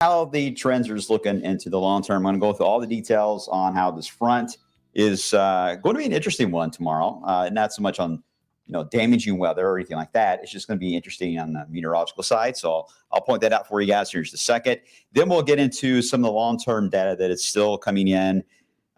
how the trends are just looking into the long term. I'm going to go through all the details on how this front is going to be an interesting one tomorrow. Not so much on damaging weather or anything like that. It's just going to be interesting on the meteorological side. So I'll point that out for you guys here in just a second. Then we'll get into some of the long-term data that is still coming in.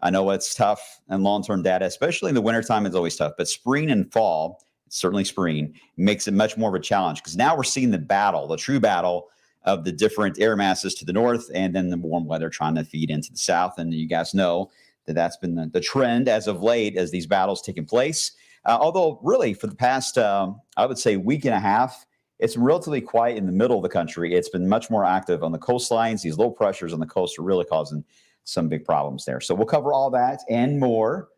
I know it's tough and long-term data, especially in the wintertime, it's always tough. But spring and fall, certainly spring, makes it much more of a challenge because now we're seeing the true battle of the different air masses to the north and then the warm weather trying to feed into the south. And you guys know that that's been the trend as of late as these battles taking place. Although really for the past, I would say week and a half, it's relatively quiet in the middle of the country. It's been much more active on the coastlines. These low pressures on the coast are really causing some big problems there. So we'll cover all that and more.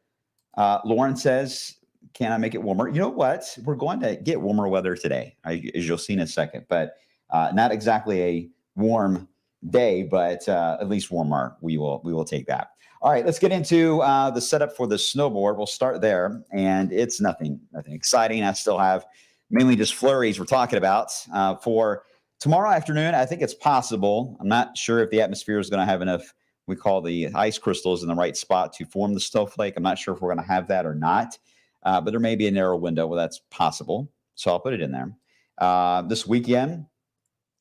Lauren says, can I make it warmer? You know what? We're going to get warmer weather today, as you'll see in a second. But not exactly a warm day, but at least warmer. We will take that. All right, let's get into the setup for the snowboard. We'll start there, and it's nothing exciting. I still have mainly just flurries we're talking about. For tomorrow afternoon, I think it's possible. I'm not sure if the atmosphere is going to have enough, we call the ice crystals in the right spot to form the snowflake. I'm not sure if we're going to have that or not, but there may be a narrow window where that's possible, so I'll put it in there. This weekend,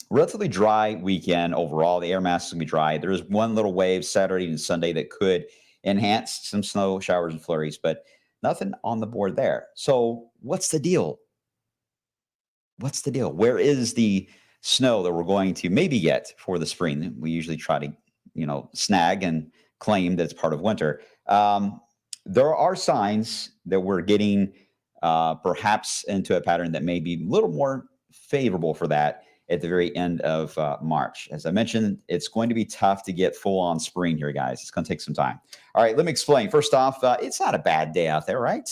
relatively dry weekend overall. The air mass is going to be dry. There is one little wave Saturday and Sunday that could enhance some snow showers and flurries, but nothing on the board there. So what's the deal? What's the deal? Where is the snow that we're going to maybe get for the spring? We usually try to, snag and claim that it's part of winter. There are signs that we're getting perhaps into a pattern that may be a little more favorable for that at the very end of March. As I mentioned, it's going to be tough to get full-on spring here, guys. It's going to take some time. All right, let me explain. First off, it's not a bad day out there, right?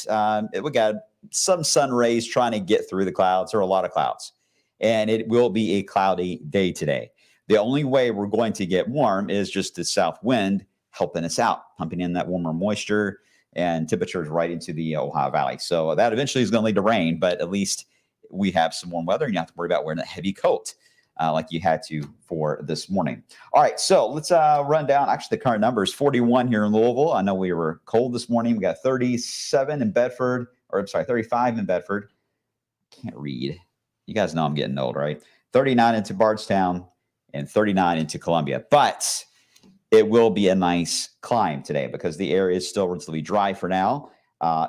We got some sun rays trying to get through the clouds. There are a lot of clouds, and it will be a cloudy day today. The only way we're going to get warm is just the south wind helping us out, pumping in that warmer moisture and temperatures right into the Ohio Valley. So that eventually is going to lead to rain, but at least we have some warm weather and you have to worry about wearing a heavy coat like you had to for this morning. All right, so let's run down actually the current numbers. 41 here in Louisville. I know we were cold this morning. We got 37 in Bedford, 35 in Bedford. Can't read. You guys know I'm getting old, right? 39 into Bardstown and 39 into Columbia. But it will be a nice climb today because the air is still relatively dry for now.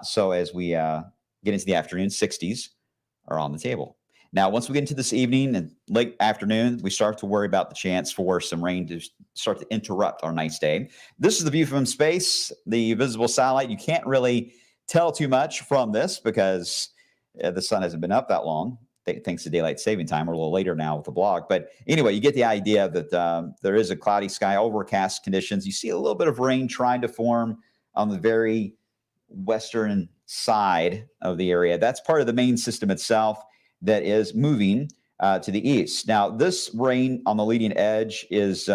So as we get into the afternoon, 60s are on the table. Now, once we get into this evening and late afternoon, we start to worry about the chance for some rain to start to interrupt our nice day. This is the view from space, the visible satellite. You can't really tell too much from this because the sun hasn't been up that long, thanks to daylight saving time. We're a little later now with the blog. But anyway, you get the idea that there is a cloudy sky, overcast conditions. You see a little bit of rain trying to form on the very western side of the area. That's part of the main system itself that is moving to the east. Now, this rain on the leading edge is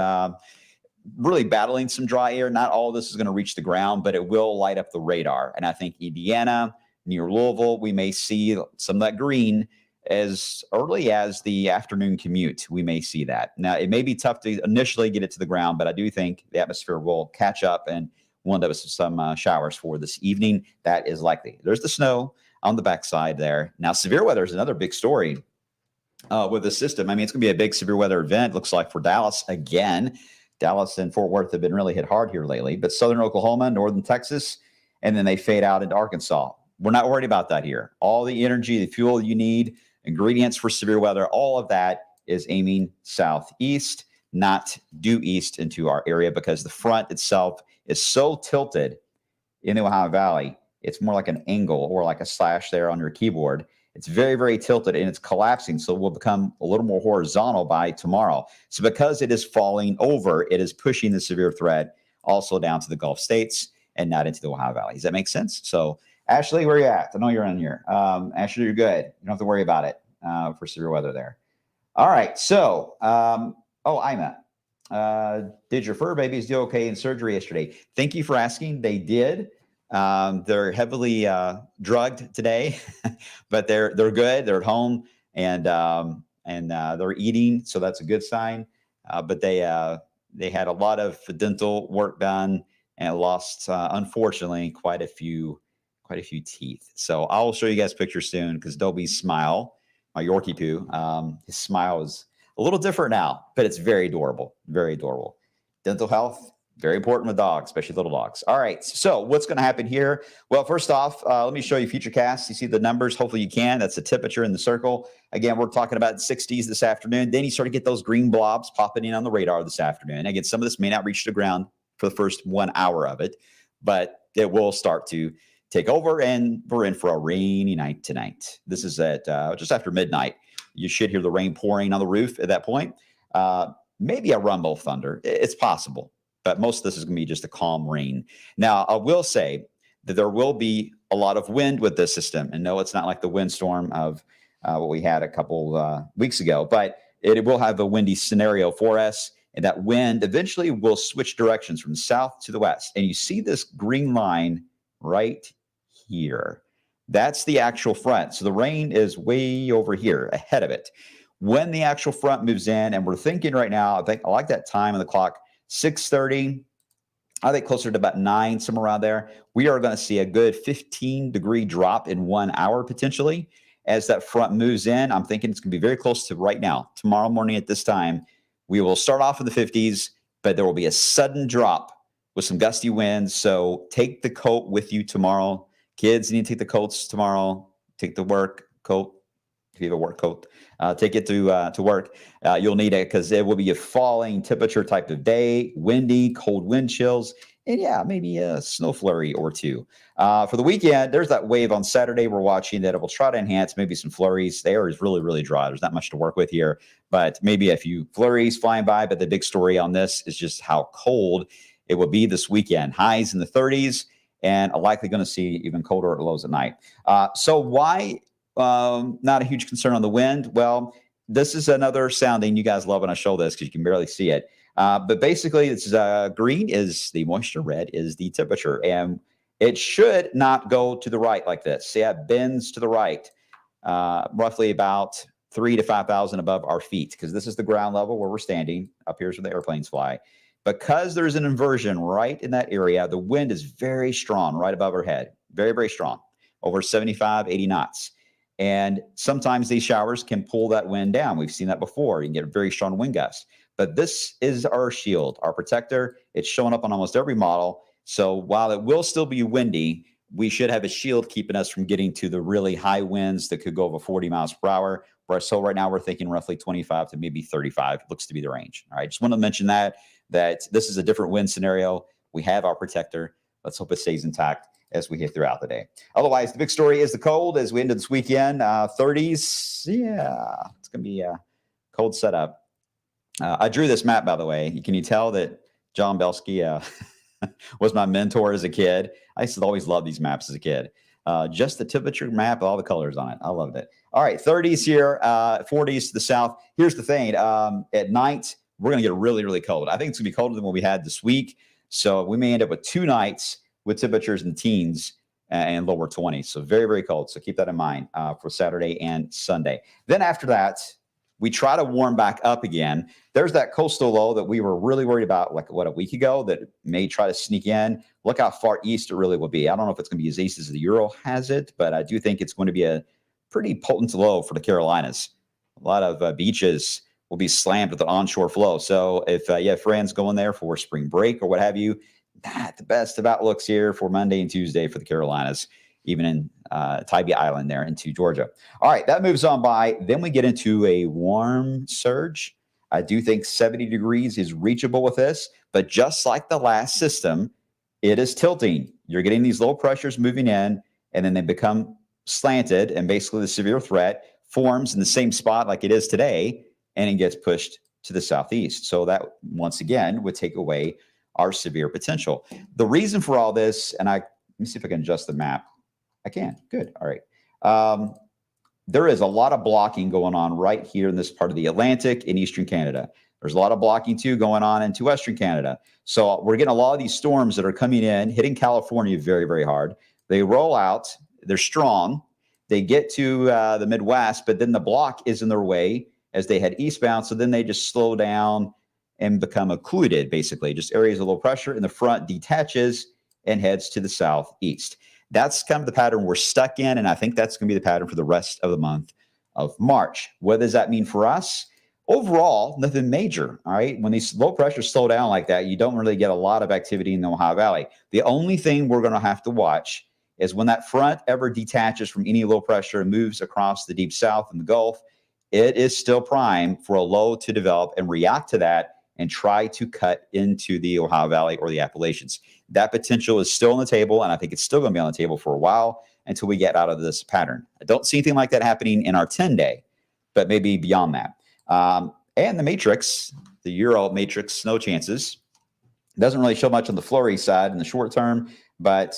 really battling some dry air. Not all of this is going to reach the ground, but it will light up the radar. And I think Indiana, near Louisville, we may see some of that green as early as the afternoon commute. We may see that. Now, it may be tough to initially get it to the ground, but I do think the atmosphere will catch up and we'll end up with some showers for this evening. That is likely. There's the snow on the backside there. Now, severe weather is another big story with the system. I mean, it's going to be a big severe weather event, looks like, for Dallas again. Dallas and Fort Worth have been really hit hard here lately, but southern Oklahoma, northern Texas, and then they fade out into Arkansas. We're not worried about that here. All the energy, the fuel you need, ingredients for severe weather, all of that is aiming southeast, not due east into our area because the front itself is so tilted in the Ohio Valley. It's more like an angle or like a slash there on your keyboard. It's very, very tilted and it's collapsing. So it will become a little more horizontal by tomorrow. So because it is falling over, it is pushing the severe threat also down to the Gulf states and not into the Ohio Valley. Does that make sense? So Ashley, where are you at? I know you're in here. Ashley, you're good. You don't have to worry about it for severe weather there. All right. So, Ima, did your fur babies do okay in surgery yesterday? Thank you for asking. They did. They're heavily drugged today, but they're good. They're at home and they're eating, so that's a good sign. but they had a lot of dental work done and lost, unfortunately, quite a few teeth. So I'll show you guys pictures soon because Dobie's smile, my Yorkie poo, his smile is a little different now, but it's very adorable, very adorable. Dental health, very important with dogs, especially little dogs. All right, so what's going to happen here? Well, first off, let me show you Futurecast. You see the numbers? Hopefully you can. That's the temperature in the circle. Again, we're talking about 60s this afternoon. Then you start to get those green blobs popping in on the radar this afternoon. Again, some of this may not reach the ground for the first 1 hour of it, but it will start to take over, and we're in for a rainy night tonight. This is at just after midnight. You should hear the rain pouring on the roof at that point. Maybe a rumble of thunder. It's possible, but most of this is going to be just a calm rain. Now, I will say that there will be a lot of wind with this system. And no, it's not like the windstorm of what we had a couple weeks ago, but it will have a windy scenario for us. And that wind eventually will switch directions from south to the west. And you see this green line right here. That's the actual front. So the rain is way over here ahead of it. When the actual front moves in, and we're thinking right now, I like that time on the clock, 6:30, I think closer to about 9, somewhere around there, we are going to see a good 15-degree drop in 1 hour potentially. As that front moves in, I'm thinking it's going to be very close to right now. Tomorrow morning at this time, we will start off in the 50s, but there will be a sudden drop with some gusty winds. So take the coat with you tomorrow. Kids, you need to take the coats tomorrow. Take the work coat. If you have a work coat, take it to work. You'll need it because it will be a falling temperature type of day, windy, cold wind chills, and yeah, maybe a snow flurry or two. For the weekend, there's that wave on Saturday we're watching that it will try to enhance maybe some flurries. The air is really, really dry. There's not much to work with here, but maybe a few flurries flying by. But the big story on this is just how cold it will be this weekend. Highs in the 30s, and likely going to see even colder lows at night. So why not a huge concern on the wind? Well, this is another sounding you guys love when I show this because you can barely see it. But basically, it's green is the moisture, red is the temperature. And it should not go to the right like this. See, it bends to the right, roughly about 3,000 to 5,000 above our feet, because this is the ground level where we're standing. Up here's where the airplanes fly. Because there's an inversion right in that area, the wind is very strong right above our head. Very, very strong, over 75, 80 knots. And sometimes these showers can pull that wind down. We've seen that before. You can get a very strong wind gust. But this is our shield, our protector. It's showing up on almost every model. So while it will still be windy, we should have a shield keeping us from getting to the really high winds that could go over 40 miles per hour. So right now we're thinking roughly 25 to maybe 35 looks to be the range. All right, just want to mention that this is a different wind scenario. We have our protector. Let's hope it stays intact as we hit throughout the day. Otherwise, the big story is the cold as we end this weekend. 30s, yeah, it's going to be a cold setup. I drew this map, by the way. Can you tell that John Belsky was my mentor as a kid? I used to always love these maps as a kid. Just the temperature map, all the colors on it. I loved it. All right, 30s here, 40s to the south. Here's the thing. At night, we're going to get really, really cold. I think it's going to be colder than what we had this week. So we may end up with 2 nights with temperatures in the teens and lower 20s. So very, very cold. So keep that in mind for Saturday and Sunday. Then after that, we try to warm back up again. There's that coastal low that we were really worried about, like, a week ago, that may try to sneak in. Look how far east it really will be. I don't know if it's going to be as east as the Euro has it, but I do think it's going to be a pretty potent low for the Carolinas. A lot of beaches will be slammed with an onshore flow. So if you have friends going there for spring break or what have you, not the best of outlooks here for Monday and Tuesday for the Carolinas, even in Tybee Island there into Georgia. All right, that moves on by. Then we get into a warm surge. I do think 70 degrees is reachable with this, but just like the last system, it is tilting. You're getting these low pressures moving in, and then they become slanted, and basically the severe threat forms in the same spot like it is today, and it gets pushed to the southeast. So that, once again, would take away our severe potential. The reason for all this, and let me see if I can adjust the map. I can. Good. All right. There is a lot of blocking going on right here in this part of the Atlantic in eastern Canada. There's a lot of blocking, too, going on into western Canada. So we're getting a lot of these storms that are coming in, hitting California very, very hard. They roll out. They're strong. They get to the Midwest, but then the block is in their way as they head eastbound. So then they just slow down. and become occluded, basically. Just areas of low pressure in the front detaches and heads to the southeast. That's kind of the pattern we're stuck in, and I think that's going to be the pattern for the rest of the month of March. What does that mean for us? Overall, nothing major, all right? When these low pressures slow down like that, you don't really get a lot of activity in the Ohio Valley. The only thing we're going to have to watch is when that front ever detaches from any low pressure and moves across the deep south and the Gulf, it is still prime for a low to develop and react to that and try to cut into the Ohio Valley or the Appalachians. That potential is still on the table, and I think it's still going to be on the table for a while until we get out of this pattern. I don't see anything like that happening in our 10-day, but maybe beyond that. And the matrix, the Euro matrix, no chances. Doesn't really show much on the flurry side in the short term, but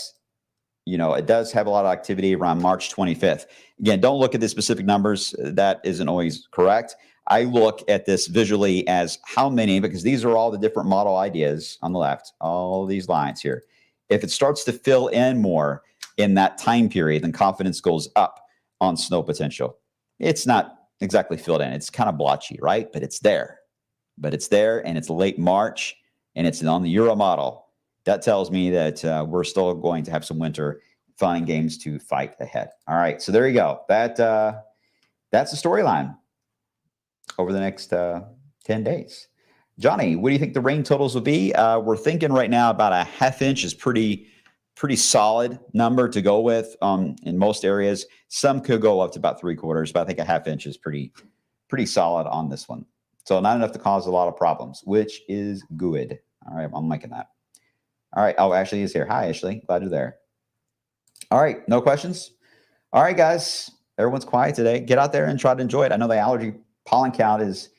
it does have a lot of activity around March 25th. Again, don't look at the specific numbers. That isn't always correct. I look at this visually as how many, because these are all the different model ideas on the left, all these lines here. If it starts to fill in more in that time period, then confidence goes up on snow potential. It's not exactly filled in. It's kind of blotchy, right? But it's there. And it's late March, and it's on the Euro model. That tells me that we're still going to have some winter fun and games to fight ahead. All right, so there you go. That's the storyline over the next 10 days. Johnny, what do you think the rain totals will be? We're thinking right now about a half inch is pretty solid number to go with in most areas. Some could go up to about 3/4, but I think a half inch is pretty solid on this one. So not enough to cause a lot of problems, which is good. All right, I'm liking that. All right. Oh, Ashley is here. Hi, Ashley. Glad you're there. All right. No questions? All right, guys. Everyone's quiet today. Get out there and try to enjoy it. I know the allergy pollen count is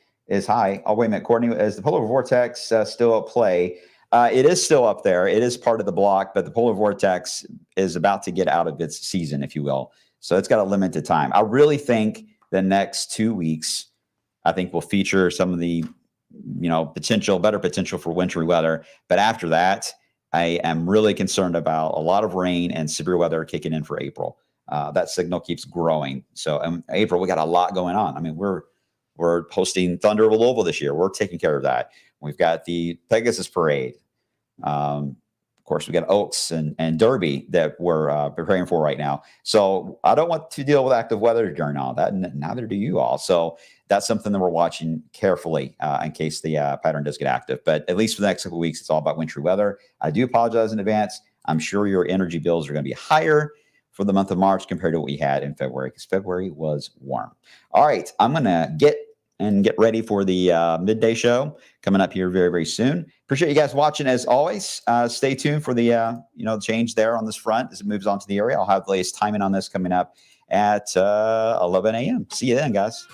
high. Oh, wait a minute. Courtney, is the polar vortex still at play? It is still up there. It is part of the block, but the polar vortex is about to get out of its season, if you will. So it's got a limited time. I really think the next 2 weeks, I think will feature some of the, better potential for wintry weather. But after that, I am really concerned about a lot of rain and severe weather kicking in for April. That signal keeps growing. So in April, we got a lot going on. I mean, we're hosting Thunder of Louisville this year. We're taking care of that. We've got the Pegasus Parade. Of course, we got Oaks and Derby that we're preparing for right now. So I don't want to deal with active weather during all that, and neither do you all. So that's something that we're watching carefully in case the pattern does get active. But at least for the next couple of weeks, it's all about wintry weather. I do apologize in advance. I'm sure your energy bills are going to be higher for the month of March compared to what we had in February, because February was warm. All right, I'm going to get ready for the midday show coming up here very, very soon. Appreciate you guys watching as always. Stay tuned for the change there on this front as it moves on to the area. I'll have the latest timing on this coming up at 11 a.m. See you then, guys.